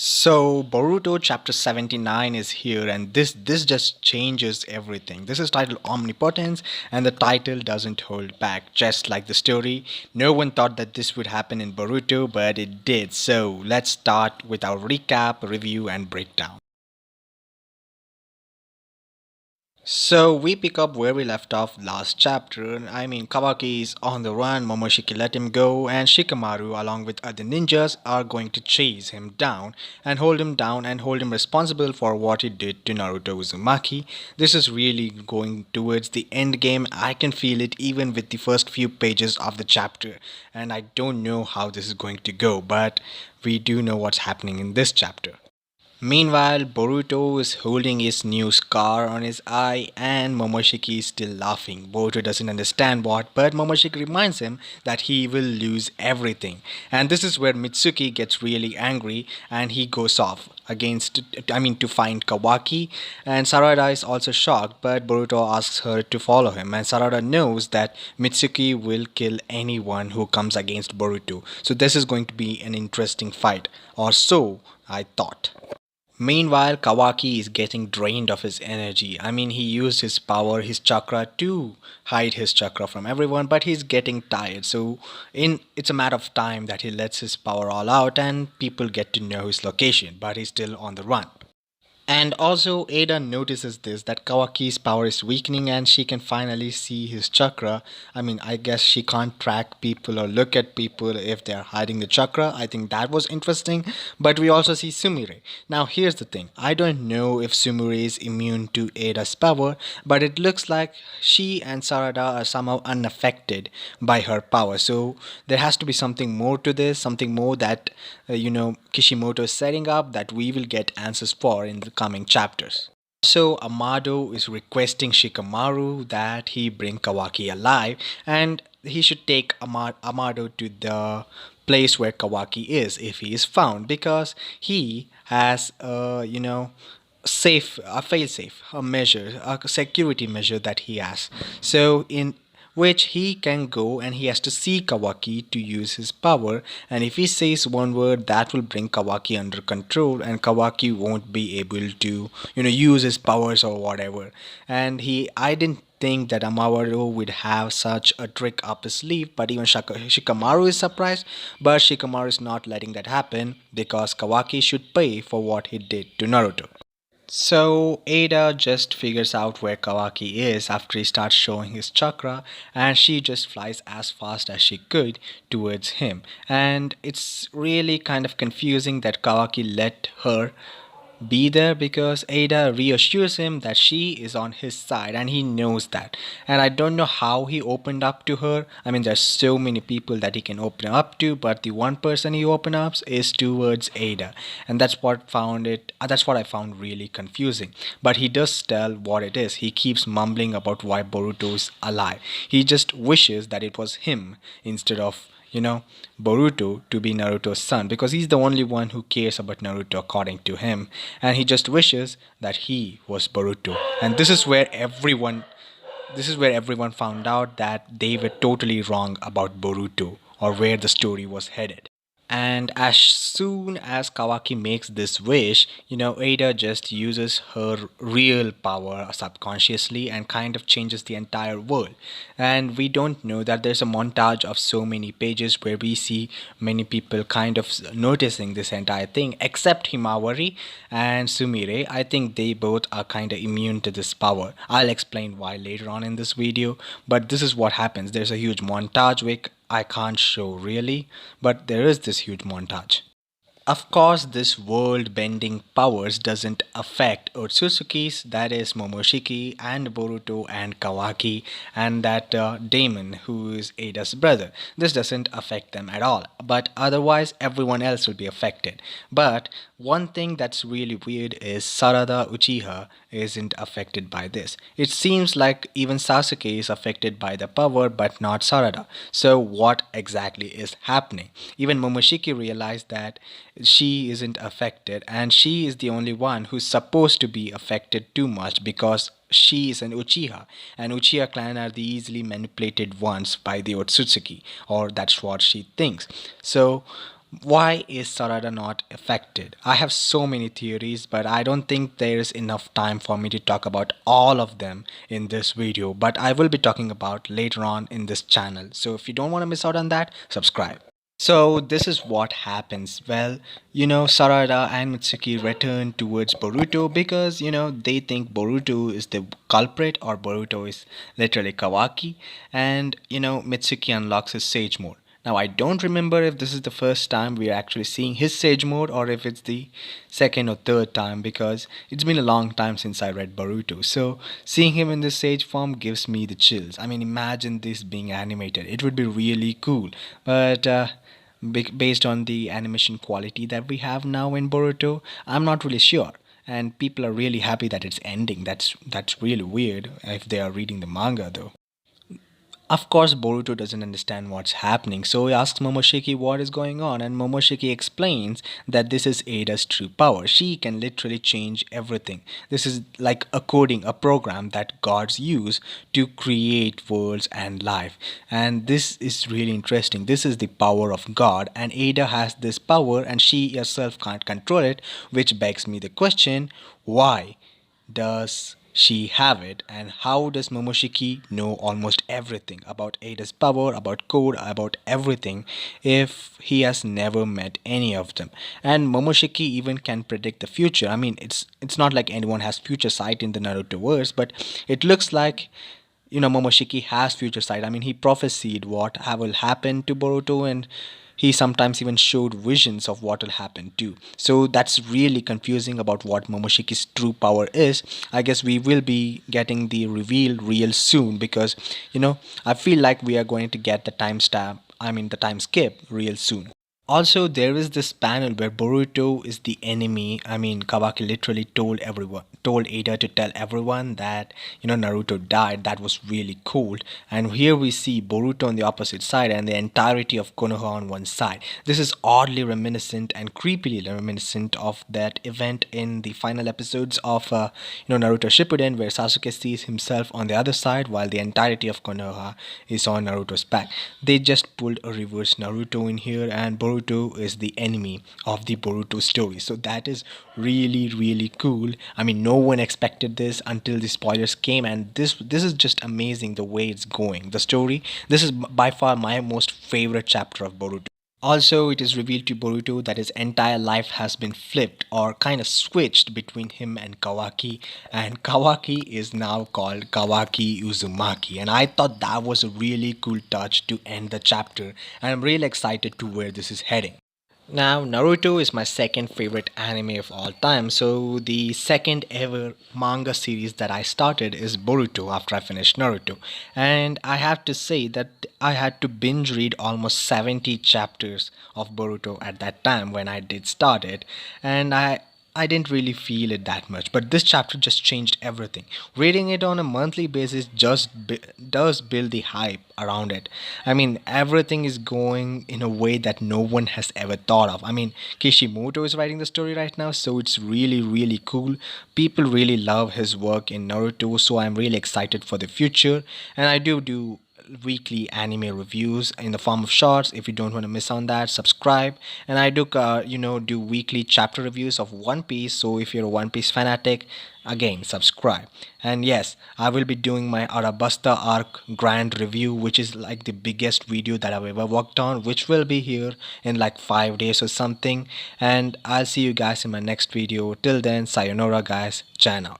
So Boruto chapter 79 is here and this just changes everything. This is titled Omnipotence and the title doesn't hold back. Just like the story, no one thought that this would happen in Boruto, but it did. So let's start with our recap, review and breakdown. So we pick up where we left off last chapter. I mean, Kawaki is on the run, Momoshiki let him go, and Shikamaru, along with other ninjas, are going to chase him down and hold him responsible for what he did to Naruto Uzumaki. This is really going towards the end game. I can feel it even with the first few pages of the chapter, and I don't know how this is going to go, but we do know what's happening in this chapter. Meanwhile, Boruto is holding his new scar on his eye and Momoshiki is still laughing. Boruto doesn't understand what, but Momoshiki reminds him that he will lose everything. And this is where Mitsuki gets really angry and he goes off to find Kawaki. And Sarada is also shocked, but Boruto asks her to follow him. And Sarada knows that Mitsuki will kill anyone who comes against Boruto. So this is going to be an interesting fight, or so I thought. Meanwhile, Kawaki is getting drained of his energy. I mean, he used his power, his chakra to hide his chakra from everyone, but he's getting tired. So, it's a matter of time that he lets his power all out and people get to know his location, but he's still on the run. And also, Ada notices this that Kawaki's power is weakening and she can finally see his chakra. I mean, I guess she can't track people or look at people if they're hiding the chakra. I think that was interesting. But we also see Sumire. Now, here's the thing I don't know if Sumire is immune to Ada's power, but it looks like she and Sarada are somehow unaffected by her power. So, there has to be something more to this, something more that, Kishimoto is setting up that we will get answers for in the coming chapters. So Amado is requesting Shikamaru that he bring Kawaki alive and he should take Amado to the place where Kawaki is if he is found because he has a fail safe, a measure, a security measure that he has. So in which he can go and he has to see Kawaki to use his power. And if he says one word, that will bring Kawaki under control, and Kawaki won't be able to, use his powers or whatever. And I didn't think that Amawaro would have such a trick up his sleeve, but even Shikamaru is surprised. But Shikamaru is not letting that happen because Kawaki should pay for what he did to Naruto. So Ada just figures out where Kawaki is after he starts showing his chakra and she just flies as fast as she could towards him. And it's really kind of confusing that Kawaki let her be there because Ada reassures him that she is on his side and he knows that. And I don't know how he opened up to her. I mean, there's so many people that he can open up to, but the one person he opened up is towards Ada. And that's what I found really confusing. But he does tell what it is. He keeps mumbling about why Boruto is alive. He just wishes that it was him instead of Boruto to be Naruto's son because he's the only one who cares about Naruto according to him and he just wishes that he was Boruto. And this is where everyone found out that they were totally wrong about Boruto or where the story was headed. And as soon as Kawaki makes this wish, Ada just uses her real power subconsciously and kind of changes the entire world. And we don't know that there's a montage of so many pages where we see many people kind of noticing this entire thing, except Himawari and Sumire. I think they both are kind of immune to this power. I'll explain why later on in this video, but this is what happens. There's a huge montage which I can't show really, but there is this huge montage. Of course, this world-bending powers doesn't affect Otsutsuki's, that is Momoshiki and Boruto and Kawaki and that Daemon who is Ada's brother. This doesn't affect them at all, but otherwise everyone else will be affected. But one thing that's really weird is Sarada Uchiha isn't affected by this. It seems like even Sasuke is affected by the power but not Sarada. So what exactly is happening? Even Momoshiki realized that she isn't affected and she is the only one who's supposed to be affected too much because she is an Uchiha and Uchiha clan are the easily manipulated ones by the Otsutsuki, or that's what she thinks. So Why is Sarada not affected? I have so many theories, but I don't think there is enough time for me to talk about all of them in this video. But I will be talking about later on in this channel. So if you don't want to miss out on that, subscribe. So this is what happens. Well, Sarada and Mitsuki return towards Boruto because, they think Boruto is the culprit or Boruto is literally Kawaki. And, Mitsuki unlocks his Sage mode. Now, I don't remember if this is the first time we are actually seeing his Sage mode or if it's the second or third time because it's been a long time since I read Boruto. So, seeing him in this Sage form gives me the chills. I mean, imagine this being animated. It would be really cool. But, based on the animation quality that we have now in Boruto, I'm not really sure. And people are really happy that it's ending. That's really weird if they are reading the manga though. Of course, Boruto doesn't understand what's happening, so he asks Momoshiki what is going on, and Momoshiki explains that this is Ada's true power. She can literally change everything. This is like a coding, a program that gods use to create worlds and life. And this is really interesting. This is the power of God, and Ada has this power, and she herself can't control it, which begs me the question why? Does she have it, and how does Momoshiki know almost everything about Ada's power, about code, about everything if he has never met any of them? And Momoshiki even can predict the future. I mean, it's not like anyone has future sight in the Naruto verse, but it looks like Momoshiki has future sight. I mean, he prophesied what will happen to Boruto, and he sometimes even showed visions of what will happen too. So that's really confusing about what Momoshiki's true power is. I guess we will be getting the reveal real soon because I feel like we are going to get the timestamp. I mean the time skip real soon. Also, there is this panel where Boruto is the enemy. I mean, Kawaki literally told Ada to tell everyone that, Naruto died. That was really cool. And here we see Boruto on the opposite side and the entirety of Konoha on one side. This is oddly reminiscent and creepily reminiscent of that event in the final episodes of, Naruto Shippuden, where Sasuke sees himself on the other side while the entirety of Konoha is on Naruto's back. They just pulled a reverse Naruto in here, and Boruto is the enemy of the Boruto story. So that is really really cool. I mean, no one expected this until the spoilers came, and this is just amazing the way it's going. The story. This is by far my most favorite chapter of Boruto. Also, it is revealed to Boruto that his entire life has been flipped or kind of switched between him and Kawaki, and Kawaki is now called Kawaki Uzumaki. And I thought that was a really cool touch to end the chapter, and I'm really excited to where this is heading. Now, Naruto is my second favorite anime of all time. So, the second ever manga series that I started is Boruto after I finished Naruto. And I have to say that I had to binge read almost 70 chapters of Boruto at that time when I did start it. And I didn't really feel it that much, but this chapter just changed everything. Reading it on a monthly basis does build the hype around it. I mean, everything is going in a way that no one has ever thought of. I mean, Kishimoto is writing the story right now, so it's really, really cool. People really love his work in Naruto, so I'm really excited for the future. And I do weekly anime reviews in the form of shorts. If you don't want to miss on that, subscribe. And I do weekly chapter reviews of One Piece. So if you're a One Piece fanatic, again subscribe. And yes, I will be doing my Arabasta arc grand review, which is like the biggest video that I've ever worked on, which will be here in like 5 days or something. And I'll see you guys in my next video. Till then, sayonara guys, Jan out.